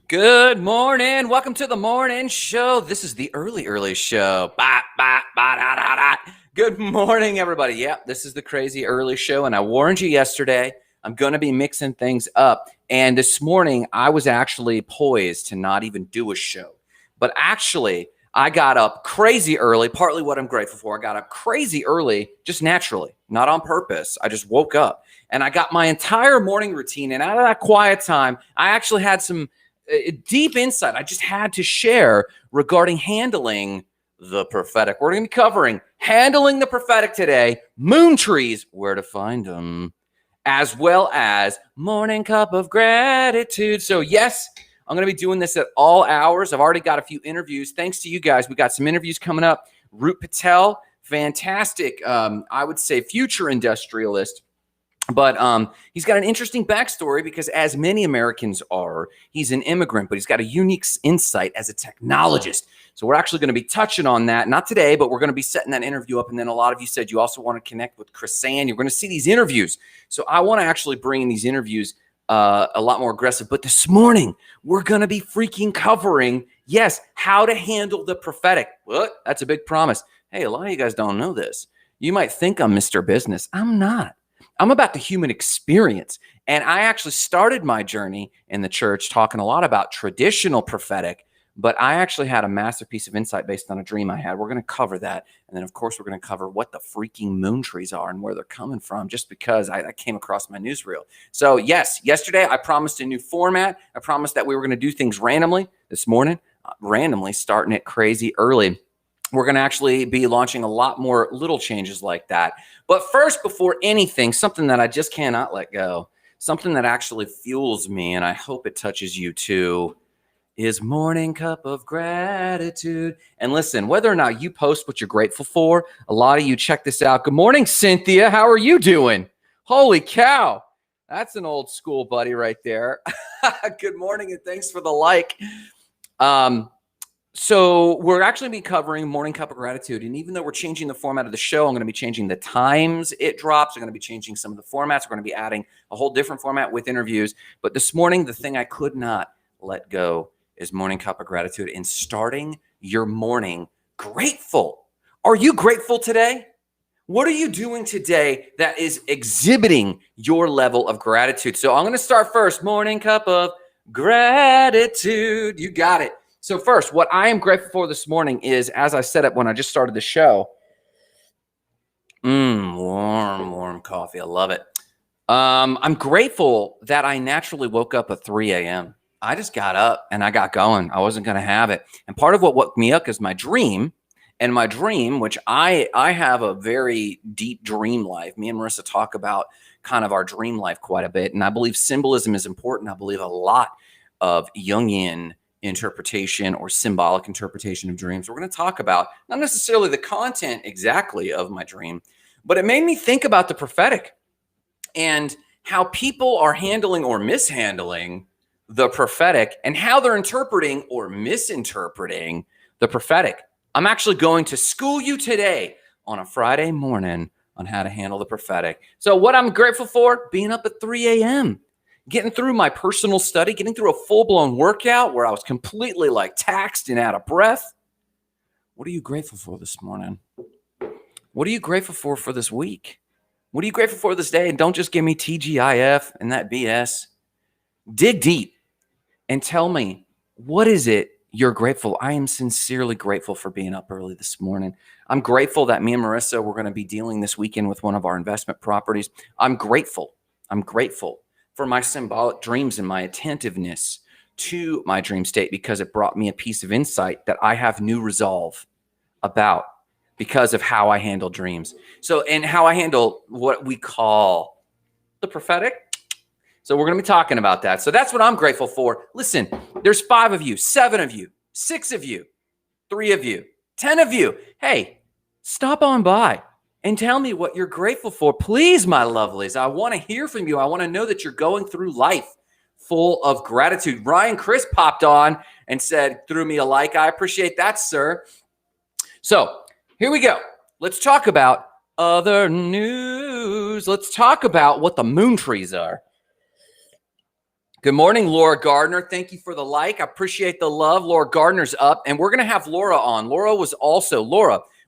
Good morning. Welcome to the morning show. This is the early show. Good morning, everybody. Yeah, this is the crazy early show. And I warned you yesterday, I'm going to be mixing things up. And this morning, I was actually poised to not even do a show. But actually, I got up crazy early, partly what I'm grateful for. I got up crazy early, just naturally, not on purpose. I just woke up and I got my entire morning routine. And out of that quiet time, I actually had some deep insight I just had to share regarding handling the prophetic. We're going to be covering handling the prophetic today, moon trees, where to find them, as well as morning cup of gratitude. So yes, I'm going to be doing this at all hours. I've already got a few interviews. Thanks to you guys. We got some interviews coming up. Root Patel, fantastic, I would say future industrialist. But he's got an interesting backstory because, as many Americans are, he's an immigrant, but he's got a unique insight as a technologist. So we're actually going to be touching on that, not today, but we're going to be setting that interview up. And then a lot of you said you also want to connect with Chris Sand. You're going to see these interviews. So I want to actually bring in these interviews a lot more aggressive. But this morning, we're going to be freaking covering, yes, how to handle the prophetic. What? That's a big promise. Hey, a lot of you guys don't know this. You might think I'm Mr. Business. I'm not. I'm about the human experience. And I actually started my journey in the church talking a lot about traditional prophetic, but I actually had a massive piece of insight based on a dream I had. We're going to cover that. And then, of course, we're going to cover what the freaking moon trees are and where they're coming from, just because I came across my newsreel. So, yes, yesterday I promised a new format. I promised that we were going to do things randomly. This morning, randomly, starting it crazy early. We're going to actually be launching a lot more little changes like that. But first, before anything, something that I just cannot let go, something that actually fuels me, and I hope it touches you too, is morning cup of gratitude. And listen, whether or not you post what you're grateful for, a lot of you check this out. Good morning, Cynthia. How are you doing? Holy cow. That's an old school buddy right there. Good morning, and thanks for the like. So we're actually going to be covering Morning Cup of Gratitude. And even though we're changing the format of the show, I'm going to be changing the times it drops. I'm going to be changing some of the formats. We're going to be adding a whole different format with interviews. But this morning, the thing I could not let go is Morning Cup of Gratitude and starting your morning grateful. Are you grateful today? What are you doing today that is exhibiting your level of gratitude? So I'm going to start first. Morning Cup of Gratitude. You got it. So first, what I am grateful for this morning is, as I said it when I just started the show, warm coffee. I love it. I'm grateful that I naturally woke up at 3 a.m. I just got up and I got going. I wasn't going to have it. And part of what woke me up is my dream. And my dream, which I have a very deep dream life. Me and Marissa talk about kind of our dream life quite a bit. And I believe symbolism is important. I believe a lot of Jungian interpretation or symbolic interpretation of dreams. We're going to talk about not necessarily the content exactly of my dream, but it made me think about the prophetic and how people are handling or mishandling the prophetic and how they're interpreting or misinterpreting the prophetic. I'm actually going to school you today on a Friday morning on how to handle the prophetic. So what I'm grateful for, being up at 3 a.m., getting through my personal study, getting through a full-blown workout where I was completely taxed and out of breath. What are you grateful for this morning? What are you grateful for this week? What are you grateful for this day? And don't just give me TGIF and that BS. Dig deep and tell me, what is it you're grateful? I am sincerely grateful for being up early this morning. I'm grateful that me and Marissa were going to be dealing this weekend with one of our investment properties. I'm grateful for my symbolic dreams and my attentiveness to my dream state, because it brought me a piece of insight that I have new resolve about because of how I handle dreams. So, and how I handle what we call the prophetic. So we're going to be talking about that. So that's what I'm grateful for. Listen, there's 5 of you, 7 of you, 6 of you, 3 of you, 10 of you. Hey, stop on by and tell me what you're grateful for. Please, my lovelies, I want to hear from you. I want to know that you're going through life full of gratitude. Ryan Chris popped on and said, threw me a like. I appreciate that, sir. So here we go. Let's talk about other news. Let's talk about what the moon trees are. Good morning, Laura Gardner. Thank you for the like. I appreciate the love. Laura Gardner's up, and we're going to have Laura on. Laura,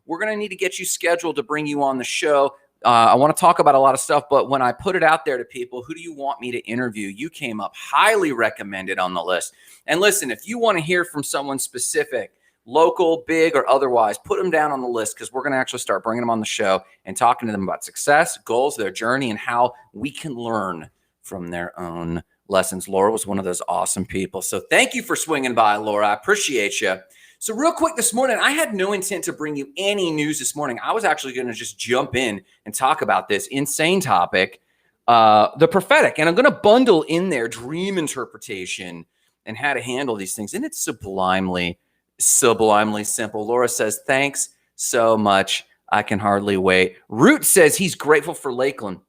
we're going to need to get you scheduled to bring you on the show. I want to talk about a lot of stuff, but when I put it out there to people, who do you want me to interview? You came up highly recommended on the list. And listen, if you want to hear from someone specific, local, big, or otherwise, put them down on the list because we're going to actually start bringing them on the show and talking to them about success, goals, their journey, and how we can learn from their own lessons. Laura was one of those awesome people. So thank you for swinging by, Laura. I appreciate you. So real quick this morning, I had no intent to bring you any news this morning. I was actually going to just jump in and talk about this insane topic, the prophetic. And I'm going to bundle in there dream interpretation and how to handle these things. And it's sublimely simple. Laura says, thanks so much. I can hardly wait. Root says he's grateful for Lakeland.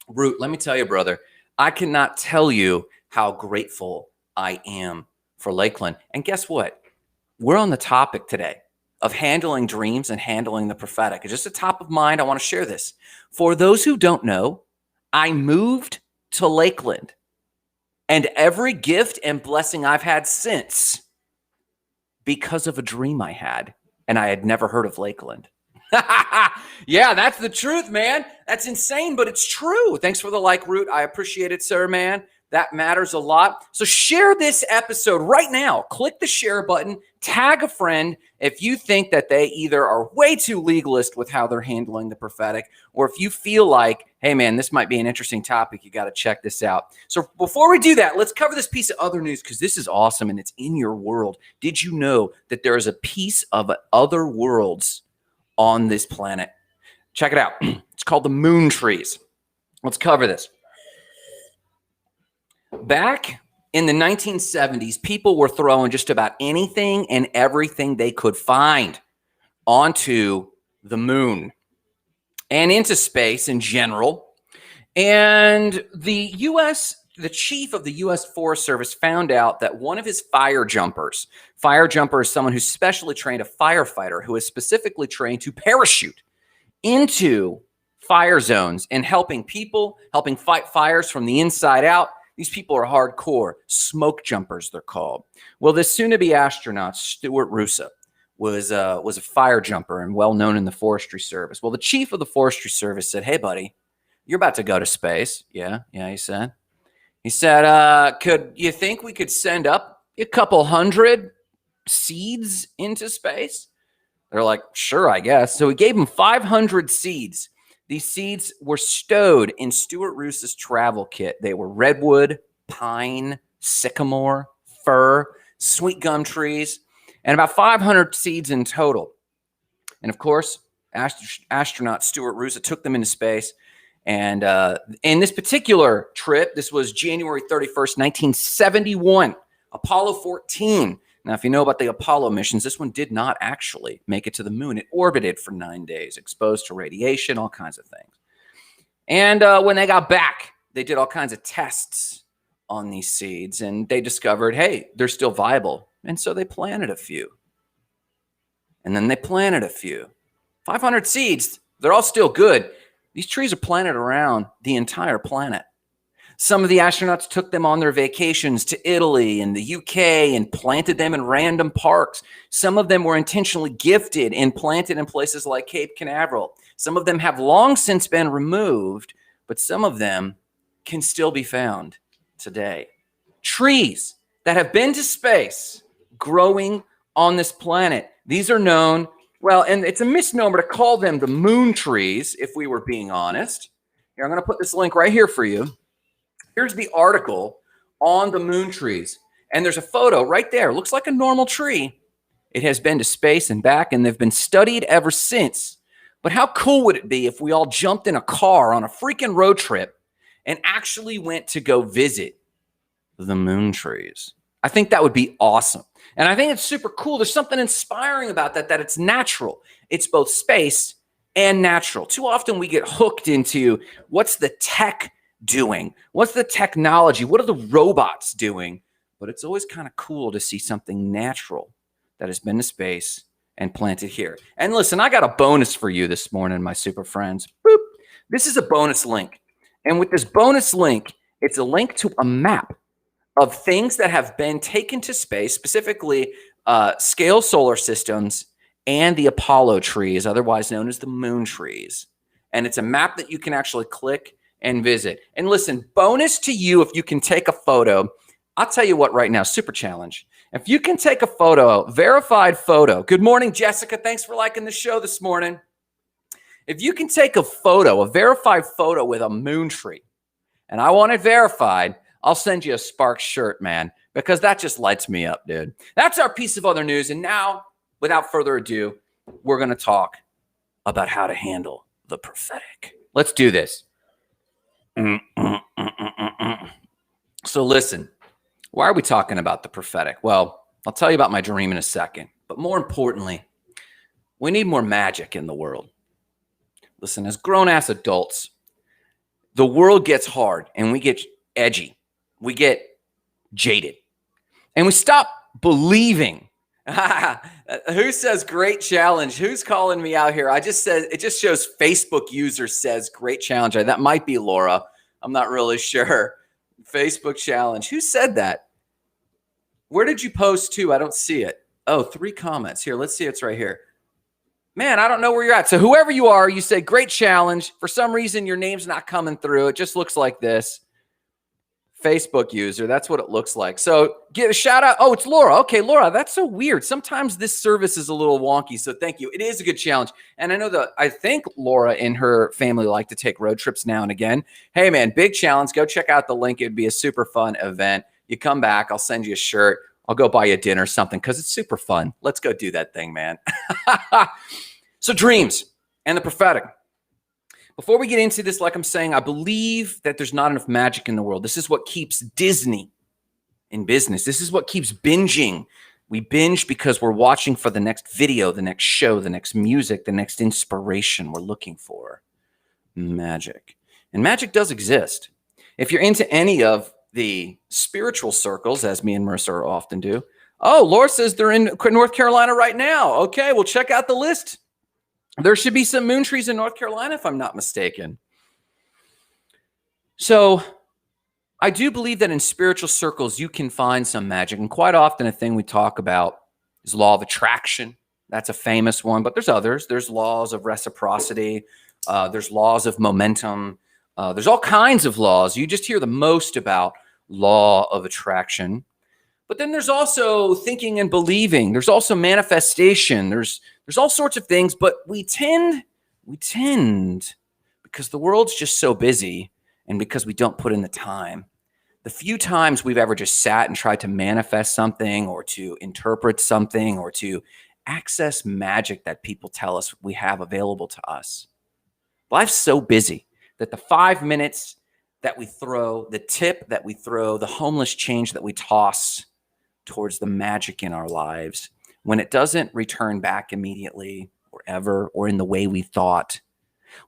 Root, let me tell you, brother, I cannot tell you how grateful I am for Lakeland. And guess what? We're on the topic today of handling dreams and handling the prophetic. It's just a top of mind. I want to share this. For those who don't know, I moved to Lakeland, and every gift and blessing I've had since because of a dream I had, and I had never heard of Lakeland. Yeah, that's the truth, man. That's insane, but it's true. Thanks for the like, Root. I appreciate it, sir, man. That matters a lot. So share this episode right now. Click the share button, tag a friend if you think that they either are way too legalist with how they're handling the prophetic, or if you feel like, hey, man, this might be an interesting topic. You got to check this out. So before we do that, let's cover this piece of other news because this is awesome and it's in your world. Did you know that there is a piece of other worlds on this planet? Check it out. It's called the moon trees. Let's cover this. Back in the 1970s, people were throwing just about anything and everything they could find onto the moon and into space in general. And the chief of the U.S. Forest Service found out that one of his fire jumper is someone who's specially trained, a firefighter who is specifically trained to parachute into fire zones and helping fight fires from the inside out. These people are hardcore smoke jumpers, they're called. Well, this soon-to-be astronaut, Stuart Roosa, was a fire jumper and well known in the Forestry Service. Well, the chief of the Forestry Service said, "Hey, buddy, you're about to go to space." Yeah, he said. He said, "Could you think we could send up a couple hundred seeds into space?" They're like, "Sure, I guess." So he gave them 500 seeds. These seeds were stowed in Stuart Roosa's travel kit. They were redwood, pine, sycamore, fir, sweet gum trees, and about 500 seeds in total. And of course, astronaut Stuart Roosa took them into space. And in this particular trip, this was January 31st, 1971, Apollo 14. Now, if you know about the Apollo missions, this one did not actually make it to the moon. It orbited for 9 days, exposed to radiation, all kinds of things. And when they got back, they did all kinds of tests on these seeds, and they discovered, hey, they're still viable. And so they planted a few. And then they planted a few. 500 seeds, they're all still good. These trees are planted around the entire planet. Some of the astronauts took them on their vacations to Italy and the UK and planted them in random parks. Some of them were intentionally gifted and planted in places like Cape Canaveral. Some of them have long since been removed, but some of them can still be found today. Trees that have been to space growing on this planet. These are known, well, and it's a misnomer to call them the moon trees, if we were being honest. Here, I'm going to put this link right here for you. Here's the article on the moon trees. And there's a photo right there. It looks like a normal tree. It has been to space and back, and they've been studied ever since. But how cool would it be if we all jumped in a car on a freaking road trip and actually went to go visit the moon trees? I think that would be awesome. And I think it's super cool. There's something inspiring about that it's natural. It's both space and natural. Too often we get hooked into what's the tech doing? What's the technology? What are the robots doing? But it's always kind of cool to see something natural that has been to space and planted here. And listen, I got a bonus for you this morning, my super friends. Boop. This is a bonus link. And with this bonus link, it's a link to a map of things that have been taken to space, specifically scale solar systems and the Apollo trees, otherwise known as the moon trees. And it's a map that you can actually click and visit. And listen, bonus to you if you can take a photo. I'll tell you what right now, super challenge. If you can take a photo, verified photo. Good morning, Jessica. Thanks for liking the show this morning. If you can take a photo, a verified photo with a moon tree, and I want it verified, I'll send you a Sparks shirt, man, because that just lights me up, dude. That's our piece of other news. And now, without further ado, we're going to talk about how to handle the prophetic. Let's do this. So listen, why are we talking about the prophetic? Well, I'll tell you about my dream in a second. But more importantly, we need more magic in the world. Listen, as grown-ass adults, the world gets hard and we get edgy. We get jaded. And we stop believing. Who says great challenge? Who's calling me out here? It just shows Facebook user says great challenge. That might be Laura. I'm not really sure. Facebook challenge. Who said that? Where did you post to? I don't see it. Oh, 3 comments. Here, let's see. It's right here. Man, I don't know where you're at. So whoever you are, you say great challenge. For some reason, your name's not coming through. It just looks like this. Facebook user. That's what it looks like. So give a shout out. Oh, it's Laura. Okay, Laura, that's so weird. Sometimes this service is a little wonky. So thank you. It is a good challenge. And I know that I think Laura and her family like to take road trips now and again. Hey, man, big challenge. Go check out the link. It'd be a super fun event. You come back. I'll send you a shirt. I'll go buy you dinner or something because it's super fun. Let's go do that thing, man. So dreams and the prophetic. Before we get into this, like I'm saying, I believe that there's not enough magic in the world. This is what keeps Disney in business. This is what keeps binging. We binge because we're watching for the next video, the next show, the next music, the next inspiration. We're looking for magic. And magic does exist. If you're into any of the spiritual circles, as me and Marissa often do. Oh, Laura says they're in North Carolina right now. Okay, well, check out the list. There should be some moon trees in North Carolina, if I'm not mistaken. So I do believe that in spiritual circles, you can find some magic. And quite often a thing we talk about is law of attraction. That's a famous one, but there's others. There's laws of reciprocity. There's laws of momentum. There's all kinds of laws. You just hear the most about law of attraction. But then there's also thinking and believing. There's also manifestation. There's all sorts of things, but we tend, because the world's just so busy and because we don't put in the time. The few times we've ever just sat and tried to manifest something or to interpret something or to access magic that people tell us we have available to us. Life's so busy that the 5 minutes that we throw, the tip that we throw, the homeless change that we toss towards the magic in our lives, when it doesn't return back immediately or ever or in the way we thought,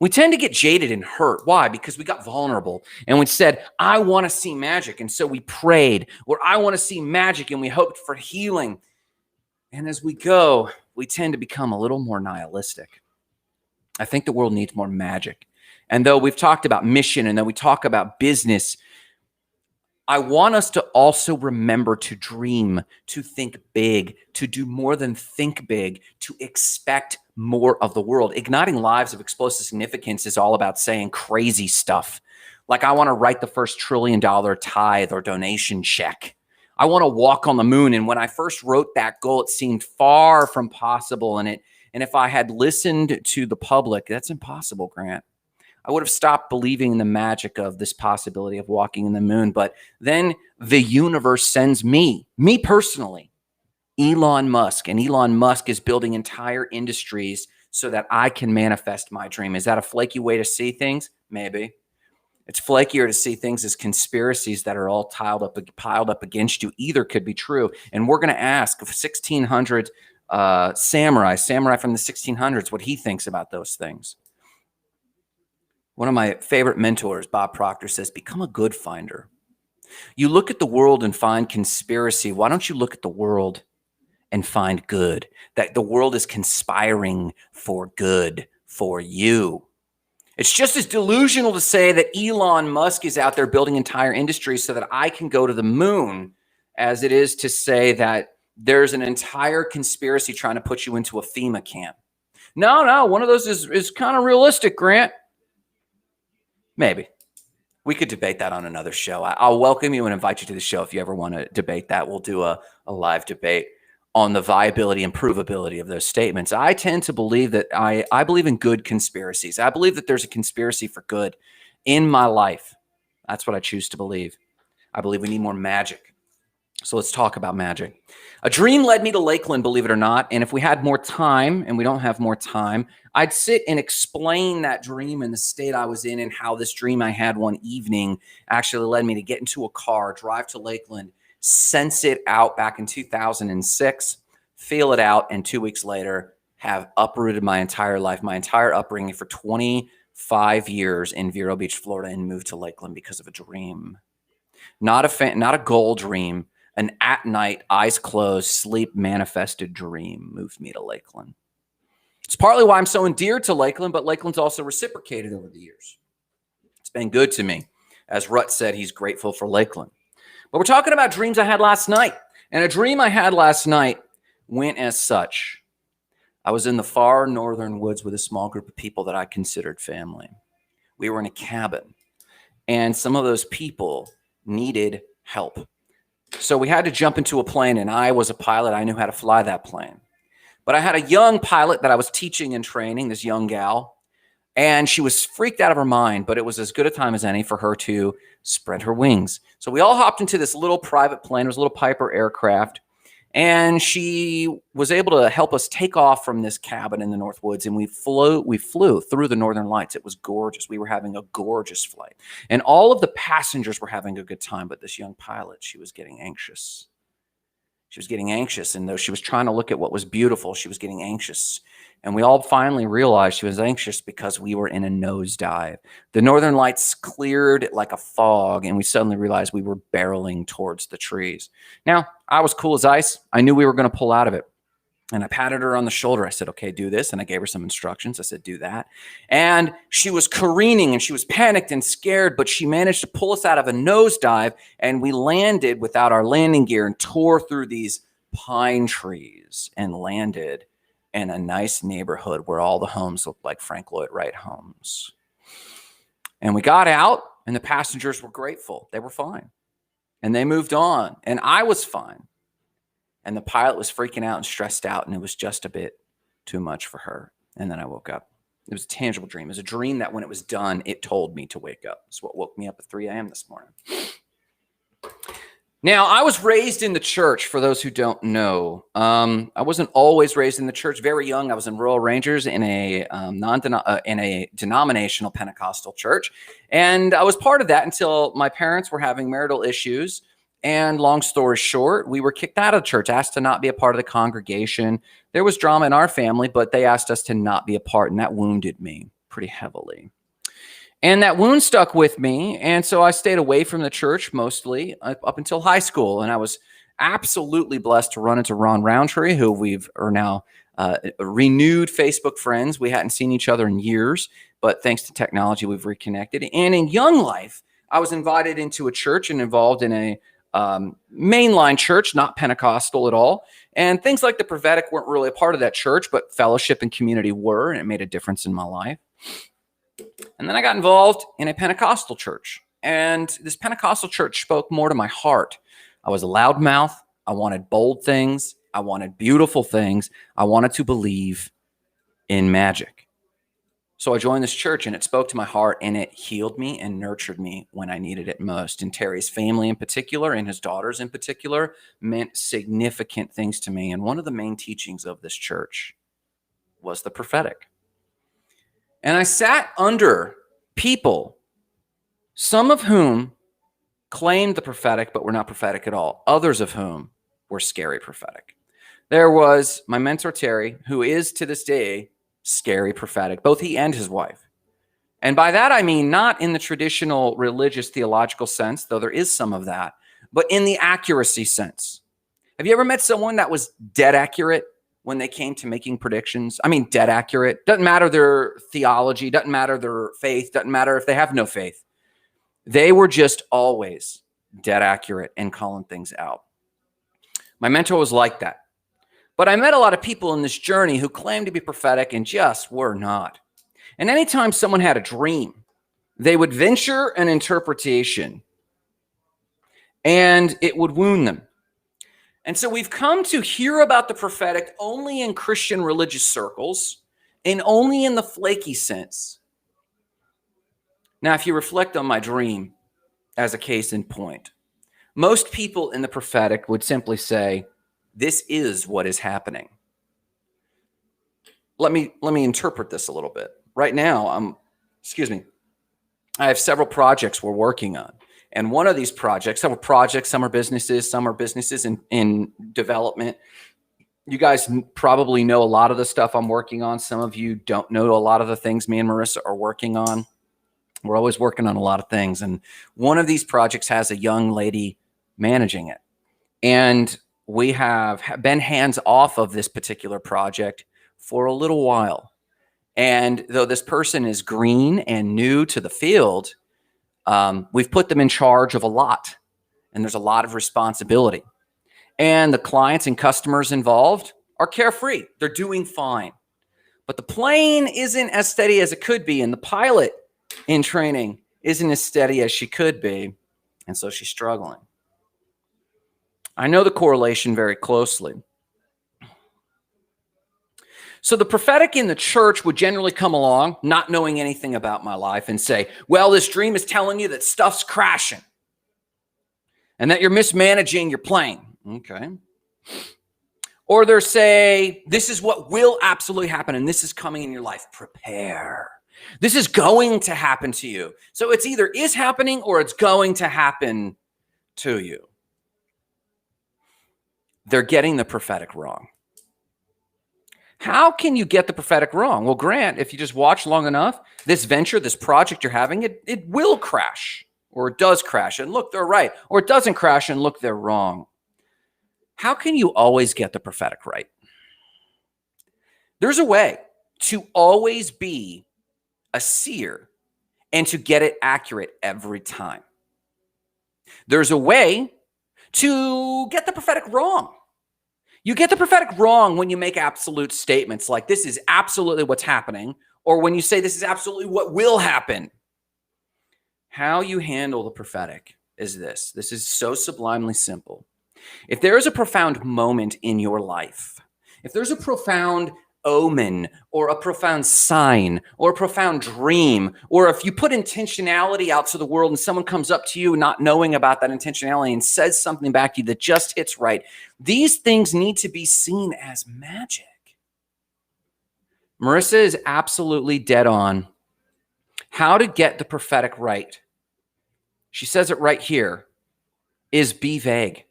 we tend to get jaded and hurt. Why? Because we got vulnerable and we said, I want to see magic. And so we prayed, or I want to see magic, and we hoped for healing. And as we go, we tend to become a little more nihilistic. I think the world needs more magic. And though we've talked about mission and though we talk about business, I want us to also remember to dream, to think big, to do more than think big, to expect more of the world. Igniting lives of explosive significance is all about saying crazy stuff. Like, I want to write the first $1 trillion tithe or donation check. I want to walk on the moon. And when I first wrote that goal, it seemed far from possible. And if I had listened to the public, that's impossible, Grant. I would have stopped believing in the magic of this possibility of walking in the moon. But then the universe sends me personally, Elon Musk. And Elon Musk is building entire industries so that I can manifest my dream. Is that a flaky way to see things? Maybe. It's flakier to see things as conspiracies that are all piled up against you. Either could be true. And we're going to ask 1600 samurai from the 1600s, what he thinks about those things. One of my favorite mentors, Bob Proctor, says, become a good finder. You look at the world and find conspiracy. Why don't you look at the world and find good? That the world is conspiring for good for you. It's just as delusional to say that Elon Musk is out there building entire industries so that I can go to the moon as it is to say that there's an entire conspiracy trying to put you into a FEMA camp. No, one of those is kind of realistic, Grant. Maybe. We could debate that on another show. I'll welcome you and invite you to the show if you ever want to debate that. We'll do a live debate on the viability and provability of those statements. I tend to believe that I believe in good conspiracies. I believe that there's a conspiracy for good in my life. That's what I choose to believe. I believe we need more magic. So let's talk about magic. A dream led me to Lakeland, believe it or not. And if we had more time, and we don't have more time, I'd sit and explain that dream and the state I was in and how this dream I had one evening actually led me to get into a car, drive to Lakeland, sense it out back in 2006, feel it out, and 2 weeks later have uprooted my entire life, my entire upbringing for 25 years in Vero Beach, Florida, and moved to Lakeland because of a dream. Not a goal dream, an at-night, eyes closed, sleep manifested dream moved me to Lakeland. It's partly why I'm so endeared to Lakeland, but Lakeland's also reciprocated over the years. It's been good to me. As Rut said, he's grateful for Lakeland. But we're talking about dreams I had last night. And a dream I had last night went as such. I was in the far northern woods with a small group of people that I considered family. We were in a cabin, and some of those people needed help. So we had to jump into a plane, and I was a pilot. I knew how to fly that plane. But I had a young pilot that I was teaching and training, this young gal, and she was freaked out of her mind, but it was as good a time as any for her to spread her wings. So we all hopped into this little private plane. It was a little Piper aircraft, and she was able to help us take off from this cabin in the North Woods, and we flew through the Northern Lights. It was gorgeous. We were having a gorgeous flight, and all of the passengers were having a good time, but this young pilot, she was getting anxious. She was getting anxious, and though she was trying to look at what was beautiful, she was getting anxious. And we all finally realized she was anxious because we were in a nosedive. The Northern Lights cleared like a fog, and we suddenly realized we were barreling towards the trees. Now, I was cool as ice. I knew we were going to pull out of it. And I patted her on the shoulder. I said, okay, do this. And I gave her some instructions. I said, do that. And she was careening and she was panicked and scared, but she managed to pull us out of a nosedive. And we landed without our landing gear and tore through these pine trees and landed in a nice neighborhood where all the homes looked like Frank Lloyd Wright homes. And we got out, and the passengers were grateful. They were fine. And they moved on. And I was fine. And the pilot was freaking out and stressed out, and it was just a bit too much for her. And then I woke up. It was a tangible dream. It was a dream that when it was done, it told me to wake up. It's what woke me up at 3 a.m. this morning. Now, I was raised in the church, for those who don't know. I wasn't always raised in the church. Very young, I was in Royal Rangers in a denominational Pentecostal church. And I was part of that until my parents were having marital issues. And long story short, we were kicked out of the church, asked to not be a part of the congregation. There was drama in our family, but they asked us to not be a part, and that wounded me pretty heavily. And that wound stuck with me, and so I stayed away from the church mostly up until high school, and I was absolutely blessed to run into Ron Roundtree, who are now renewed Facebook friends. We hadn't seen each other in years, but thanks to technology, we've reconnected. And in young life, I was invited into a church and involved in a mainline church, not Pentecostal at all. And things like the Prophetic weren't really a part of that church, but fellowship and community were, and it made a difference in my life. And then I got involved in a Pentecostal church. And this Pentecostal church spoke more to my heart. I was a loudmouth. I wanted bold things. I wanted beautiful things. I wanted to believe in magic. So I joined this church, and it spoke to my heart, and it healed me and nurtured me when I needed it most. And Terry's family in particular, and his daughters in particular, meant significant things to me. And one of the main teachings of this church was the prophetic. And I sat under people, some of whom claimed the prophetic, but were not prophetic at all. Others of whom were scary prophetic. There was my mentor, Terry, who is to this day scary prophetic, both he and his wife. And by that, I mean not in the traditional religious theological sense, though there is some of that, but in the accuracy sense. Have you ever met someone that was dead accurate? when they came to making predictions. I mean, dead accurate. Doesn't matter their theology, doesn't matter their faith, doesn't matter if they have no faith. They were just always dead accurate in calling things out. My mentor was like that. But I met a lot of people in this journey who claimed to be prophetic and just were not. And anytime someone had a dream, they would venture an interpretation and it would wound them. And so we've come to hear about the prophetic only in Christian religious circles and only in the flaky sense. Now, if you reflect on my dream as a case in point, most people in the prophetic would simply say, this is what is happening. Let me interpret this a little bit. Right now, I have several projects we're working on. And one of these projects, some are businesses in development. You guys probably know a lot of the stuff I'm working on. Some of you don't know a lot of the things me and Marissa are working on. We're always working on a lot of things. And one of these projects has a young lady managing it. And we have been hands off of this particular project for a little while. And though this person is green and new to the field, we've put them in charge of a lot, and there's a lot of responsibility. And the clients and customers involved are carefree. They're doing fine. But the plane isn't as steady as it could be, and the pilot in training isn't as steady as she could be, and so she's struggling. I know the correlation very closely. So the prophetic in the church would generally come along, not knowing anything about my life, and say, well, this dream is telling you that stuff's crashing and that you're mismanaging your plane. Okay. Or they'll say, this is what will absolutely happen, and this is coming in your life. Prepare. This is going to happen to you. So it's either is happening or it's going to happen to you. They're getting the prophetic wrong. How can you get the prophetic wrong? Well, Grant, if you just watch long enough, this venture, this project you're having, it will crash, or it does crash, and look, they're right. Or it doesn't crash, and look, they're wrong. How can you always get the prophetic right? There's a way to always be a seer and to get it accurate every time. There's a way to get the prophetic wrong. You get the prophetic wrong when you make absolute statements like this is absolutely what's happening, or when you say this is absolutely what will happen. How you handle the prophetic is this. This is so sublimely simple. If there is a profound moment in your life, if there's a profound omen or a profound sign or a profound dream, or if you put intentionality out to the world and someone comes up to you not knowing about that intentionality and says something back to you that just hits right, these things need to be seen as magic. Marissa is absolutely dead on. How to get the prophetic right. She says it right here, is be vague.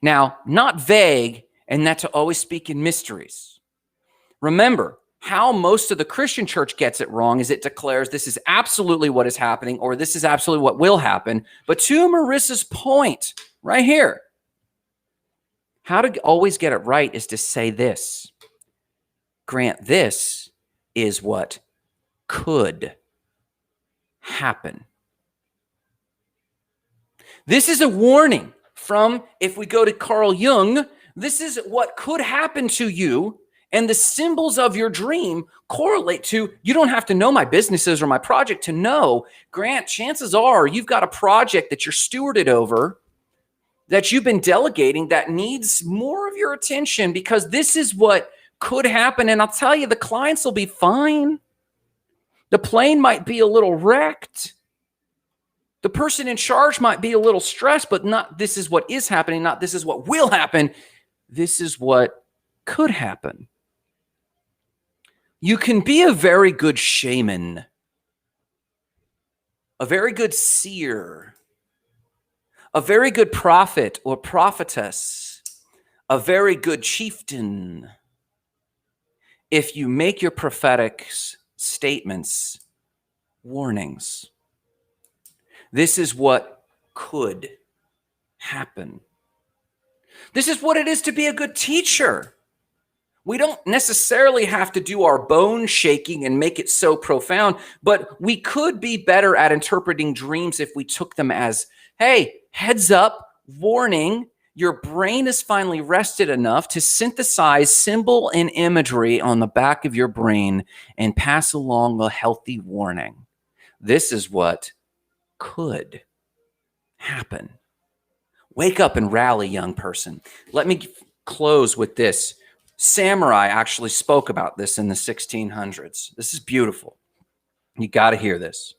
Now, not vague and that to always speak in mysteries. Remember, how most of the Christian church gets it wrong is it declares this is absolutely what is happening, or this is absolutely what will happen. But to Marissa's point right here, how to always get it right is to say this. Grant, this is what could happen. This is a warning from, if we go to Carl Jung, this is what could happen to you. And the symbols of your dream correlate to, you don't have to know my businesses or my project to know, Grant, chances are you've got a project that you're stewarded over, that you've been delegating, that needs more of your attention, because this is what could happen. And I'll tell you, the clients will be fine. The plane might be a little wrecked. The person in charge might be a little stressed, but not this is what is happening, not this is what will happen. This is what could happen. You can be a very good shaman, a very good seer, a very good prophet or prophetess, a very good chieftain, if you make your prophetic statements warnings. This is what could happen. This is what it is to be a good teacher. We don't necessarily have to do our bone shaking and make it so profound, but we could be better at interpreting dreams if we took them as, hey, heads up, warning, your brain is finally rested enough to synthesize symbol and imagery on the back of your brain and pass along a healthy warning. This is what could happen. Wake up and rally, young person. Let me close with this. Samurai actually spoke about this in the 1600s. This is beautiful. You got to hear this.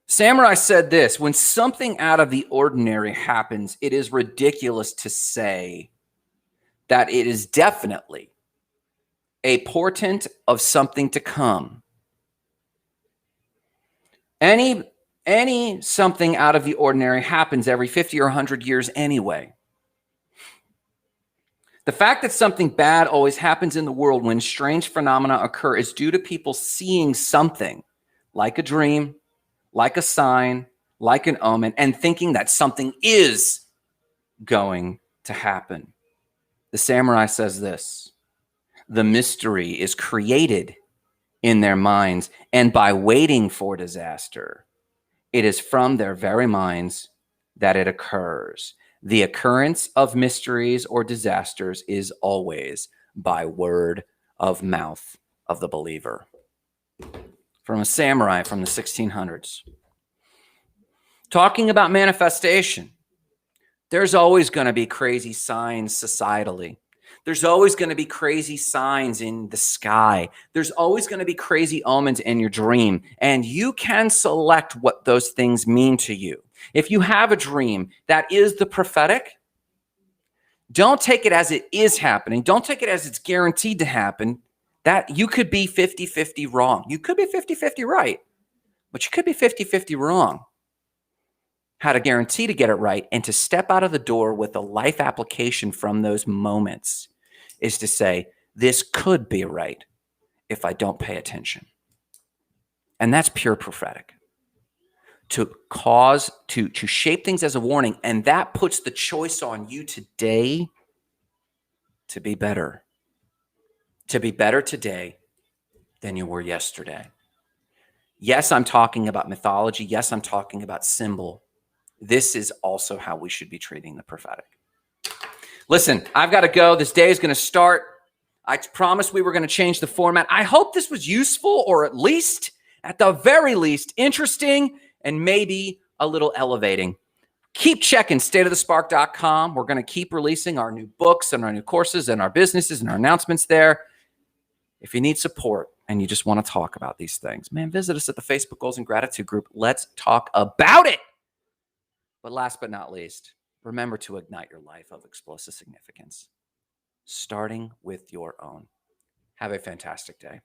Samurai said this: when something out of the ordinary happens, it is ridiculous to say that it is definitely a portent of something to come. Any something out of the ordinary happens every 50 or 100 years anyway. The fact that something bad always happens in the world when strange phenomena occur is due to people seeing something, like a dream, like a sign, like an omen, and thinking that something is going to happen. The samurai says this: the mystery is created in their minds, and by waiting for disaster, it is from their very minds that it occurs. The occurrence of mysteries or disasters is always by word of mouth of the believer. From a samurai from the 1600s. Talking about manifestation, there's always going to be crazy signs societally. There's always going to be crazy signs in the sky. There's always going to be crazy omens in your dream. And you can select what those things mean to you. If you have a dream that is the prophetic, don't take it as it is happening. Don't take it as it's guaranteed to happen. That you could be 50-50 wrong. You could be 50-50 right, but you could be 50-50 wrong. How to guarantee to get it right and to step out of the door with a life application from those moments is to say, this could be right if I don't pay attention. And that's pure prophetic. To shape things as a warning. And that puts the choice on you today to be better. To be better today than you were yesterday. Yes, I'm talking about mythology. Yes, I'm talking about symbol. This is also how we should be treating the prophetic. Listen, I've got to go. This day is going to start. I promised we were going to change the format. I hope this was useful, or at the very least, interesting and maybe a little elevating. Keep checking stateofthespark.com. We're going to keep releasing our new books and our new courses and our businesses and our announcements there. If you need support and you just want to talk about these things, man, visit us at the Facebook Goals and Gratitude group. Let's talk about it. But last but not least, remember to ignite your life of explosive significance, starting with your own. Have a fantastic day.